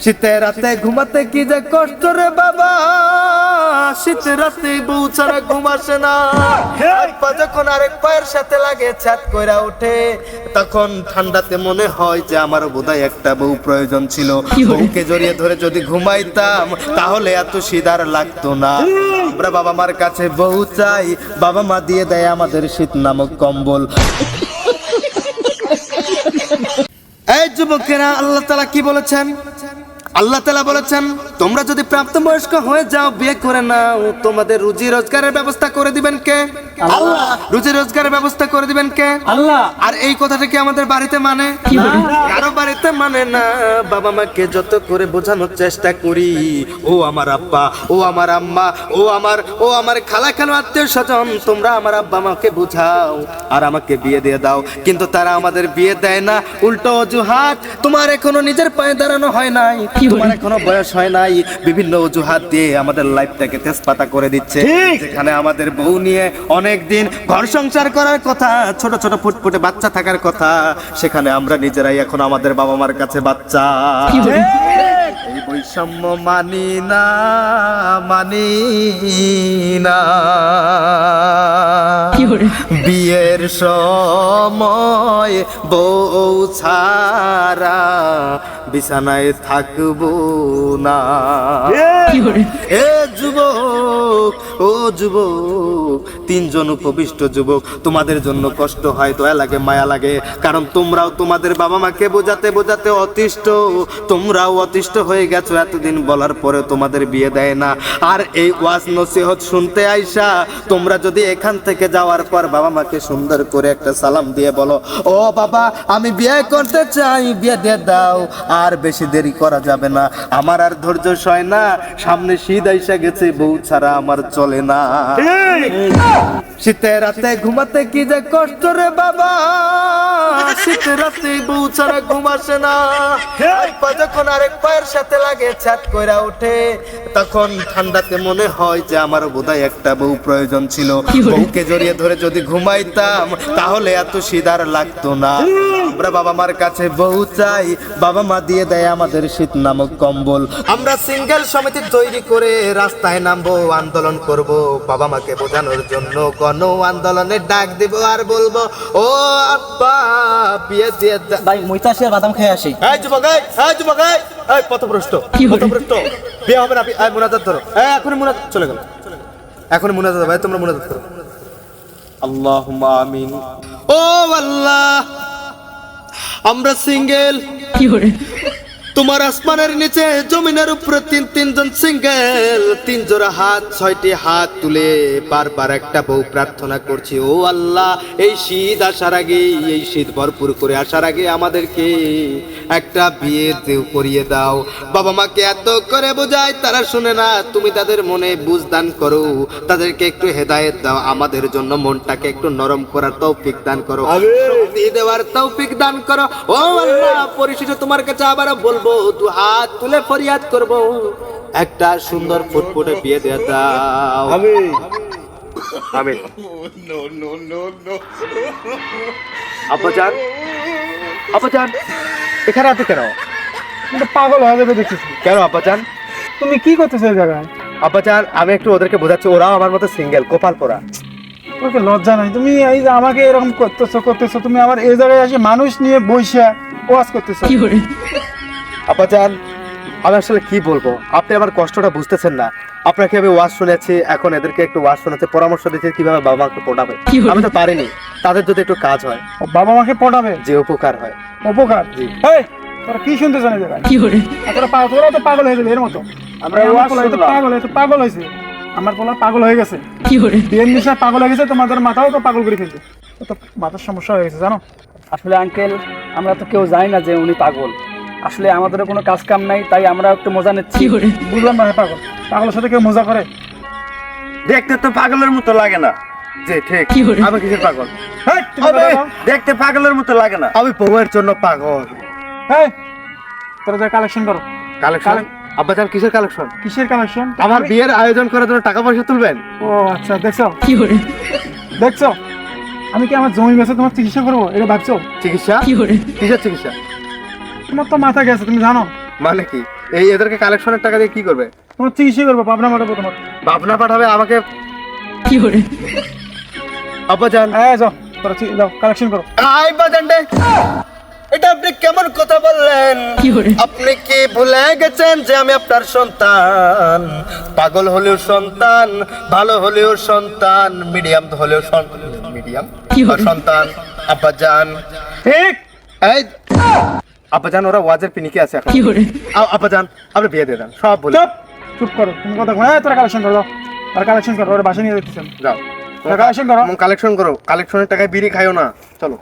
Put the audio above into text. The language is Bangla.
শীতের রাতে ঘুমাতে কি যে কষ্ট রে বাবা, শীতের রাতে বউ ছাড়া ঘুম আসে না। এক পা যখন আরেক পায়ের সাথে লাগে ছাদ কইরা ওঠে, তখন ঠান্ডাতে মনে হয় যে আমার বোধহয় একটা বউ প্রয়োজন ছিল। বউকে জড়িয়ে ধরে যদি ঘুমাইতাম তাহলে এত শীত আর লাগতো না। আমরা বাবা মার কাছে বউ চাই, বাবা মা দিয়ে দেয় আমাদের শীত নামক কম্বল। এই যুবকেরা, আল্লাহ তাআলা কি বলেছেন? আল্লাহ তাআলা বলেছেন, তোমরা যদি প্রাপ্তবয়স্ক হয়ে যাও, বিয়ে করে নাও, তোমাদের রুজি রোজগারের ব্যবস্থা করে দিবেন কে? আল্লাহ। রুজি রোজগারের ব্যবস্থা করে দিবেন কে? আল্লাহ। আর এই কথাটা কি আমাদের বাড়িতে মানে? কারো বাড়িতে মানে না। বাবা মাকে যত করে বোঝানোর চেষ্টা করি, ও আমার আব্বা, ও আমার আম্মা, ও আমার খালা খালু আত্মীয় স্বজন, তোমরা আমার আব্বা মাকে বুঝাও আর আমাকে বিয়ে দিয়ে দাও, কিন্তু তারা আমাদের বিয়ে দেয় না। উল্টো অজুহাত, তোমার এখনো নিজের পায়ে দাঁড়ানো হয় নাই, তোমার এখনো বয়স হয় নাই, বিভিন্ন অজুহাত দিয়ে আমাদের লাইফটাকে তেজপাতা করে দিচ্ছে। যেখানে আমাদের বউ নিয়ে অনেক দিন ঘর সংসার করার কথা, ছোট ছোট ফুটফুটে বাচ্চা থাকার কথা, সেখানে আমরা নিজেরাই এখন আমাদের বাবা মার কাছে বাচ্চা। এই বৈষম্য মানি না, মানি না। বিয়ের সময় বউ ছাড়া বিছানায় থাকবো না। এ যুবক, ও যুবক, তিনজন উপবিষ্ট যুবক, তোমাদের জন্য কষ্ট হয়, দয়া লাগে, মায়া লাগে, কারণ তোমরাও তোমাদের বাবা মাকে বোঝাতে বোঝাতে অতিষ্ঠ, তোমরাও অতিষ্ঠ হয়ে গেছো। এতদিন বলার পরে তোমাদের বিয়ে দেয় না। আর এই ওয়াজ নসিহত শুনতে আইসা তোমরা যদি এখান থেকে যাওয়ার পর বাবা মাকে সুন্দর করে একটা সালাম দিয়ে বলো, ও বাবা আমি বিয়ে করতে চাই, বিয়ে দিয়ে দাও, আর বেশি দেরি করা যাবে না, আমার আর ধৈর্য সয় না, সামনে শীত আইসা গেছে, বউ ছাড়া আমার চলে না। শীতের রাতে ঘুমাতে কি যে কষ্ট রে বাবা, শীতের রাতে বউ ছাড়া ঘুম আসে না। এক পা যখন আরেক পায়ের সাথে লাগে ছাদ কইরা ওঠে, তখন ঠান্ডাতে মনে হয় যে আমার বোধহয় একটা বউ প্রয়োজন ছিল। বউকে জড়িয়ে ধরে যদি ঘুমাইতাম তাহলে এত শীত আর লাগতো না। আমরা বাবা মার কাছে বউ চাই, বাবা মা দিয়ে দেয় আমাদের শীত নামক কম্বল। আমরা সিঙ্গেল সমিতি তৈরি করে রাস্তায় নামবো, আন্দোলন করব, বাবা মাকে বোঝানোর জন্য গণ আন্দোলনের ডাক দিব, আর বলবো, ও আব্বা বিয়ে দিয়ে ভাই মইতাসি আর বাদাম খেয়ে আসি। এই যুবক, এই যুবক, এই পথভ্রষ্ট, পথভ্রষ্ট, বিয়ে হবে না। এই মুনাজাত ধরো, এখনই মুনাজাত চলে গেল, এখনই মুনাজাত। ভাই তোমরা মুনাজাত করো। আল্লাহুম্মা আমিন। ও আল্লাহ, আমরা সিঙ্গেল, তোমার আসমানের নিচে জমিনের উপরে তিনজন সিঙ্গেল, তিন জোড়া হাত, 6টি হাত তুলে বারবার একটা বউ প্রার্থনা করছি। ও আল্লাহ, এই শীত আসার আগে, এই শীত ভরপুর করে আসার আগে আমাদেরকে একটা বিয়ে করিয়ে দাও। বাবা মাকে এত করে বোঝাই, তারা শুনে না, তুমি তাদের মনে বুঝ দান করো, তাদেরকে একটু হেদায়েত দাও, আমাদের জন্য মনটাকে একটু নরম করার তৌফিক দান করো, শক্তি দেওয়ার তৌফিক দান করো। ও আল্লাহ, পরিশেষে তোমার কাছে আবার বলবো, দু হাত তুলে ফরিয়াদ করব, একটা সুন্দর ফুটফুটে বিয়ে দিয়ে দাও। আমিন আমিন। আব্বাজান, আব্বাজান এখানে আছে কেন? কিন্তু পাগল হয়ে যাবে দেখতেছি। কেন আব্বাজান? তুমি কি করতেছো এই জায়গায়? আব্বাজান আমি একটু ওদেরকে বোঝাচ্ছি, ওরাও আমার মতো সিঙ্গেল, কপাল পোড়া। তোকে লজ্জা নাই? তুমি এই যে আমাকে এরকম করতেছো, তুমি আমার এই জায়গায় এসে মানুষ নিয়ে বইসা ওয়াজ করতেছো। আব্বাজান আমি আসলে কি বলবো, আপনি আমার কষ্টটা বুঝতেছেন না। আপনাকে আমি ওয়াজ শুনেছি, এখন এদেরকে একটু ওয়াজ শোনাচ্ছি, পরামর্শ দিচ্ছি কিভাবে বাবা মাকে পটাবে। আমি তো পারিনি, তাদের যদি একটু কাজ হয়, বাবা মাকে পটাবে, যে উপকার হয়। উপকার? জি। এই তোরা কি শুনতেছ না জায়গায়? তোরা তো পাগল হয়ে যাবে এর মতো। আমরা পাগল হয়েছে, আমার পোলা পাগল হয়ে গেছে, বিয়ের নিশা পাগল হয়ে গেছে, তোমাদের মাথাও তো পাগল করে ফেলছে, তো মাথার সমস্যা হয়ে গেছে জানো। আসলে আঙ্কেল, আমরা তো কেউ জানি না যে উনি পাগল, আসলে আমাদের কোনো কাজ কাম নাই, তাই আমরা একটু মজা নিচ্ছি। বুঝলাম না, পাগল, পাগলের সাথে কেউ মজা করে? দেখতে তো পাগলের মতো লাগে না। যে ঠিক, আমি কিসের পাগল? দেখতে পাগলের মতো লাগে না, আমি বউয়ের জন্য পাগল। হ্যাঁ, তোরা যা কালেকশন করো। কালেকশন? আব্বাজান কিসের কালেকশন? কিসের কালেকশন? আমার বিয়ের আয়োজন করার জন্য টাকা পয়সা তুলবেন? ও আচ্ছা, দেখছো আমি কি আমার জমি বেচে তোমার চিকিৎসা করবো, এটা ভাবছো? চিকিৎসা? কিসের চিকিৎসা? তোমার তো মাথা গেছে, তুমি জানো মানে কি এই এদেরকে কালেকশনের টাকা দিয়ে কি করবে? তোমার চিকিৎসা করবো, পাবনা পাঠাবো তোমার। ভাবনা পাঠাবে আমাকে? আব্বাজান হ্যাঁ যাও, যাও কালেকশন করো। আই বাজানডে, এটা আপনি কেমন কথা বললেন? আপনি কি ভুলে গেছেন যে আমি আপনার সন্তান? পাগল হলেও সন্তান, ভালো হলেও সন্তান, মিডিয়াম হলেও মিডিয়াম সন্তান। আব্বাজান ঠিক। এই আব্বাজান, ওরা ওয়াজের পিনিকে আছে এখন। আব্বাজান আপনি বিয়ে দিয়ে দেন, সব বলে। চুপ, চুপ করো, তুমি কথা বলো। তোরা কালেকশন করো, তোরা কালেকশন করো, ওরা বাসা নিয়ে যেতেছেন। যাও কালেকশন করো। কালেকশন করো, কালেকশনের টাকায় বিড়ি খাইও না, চলো।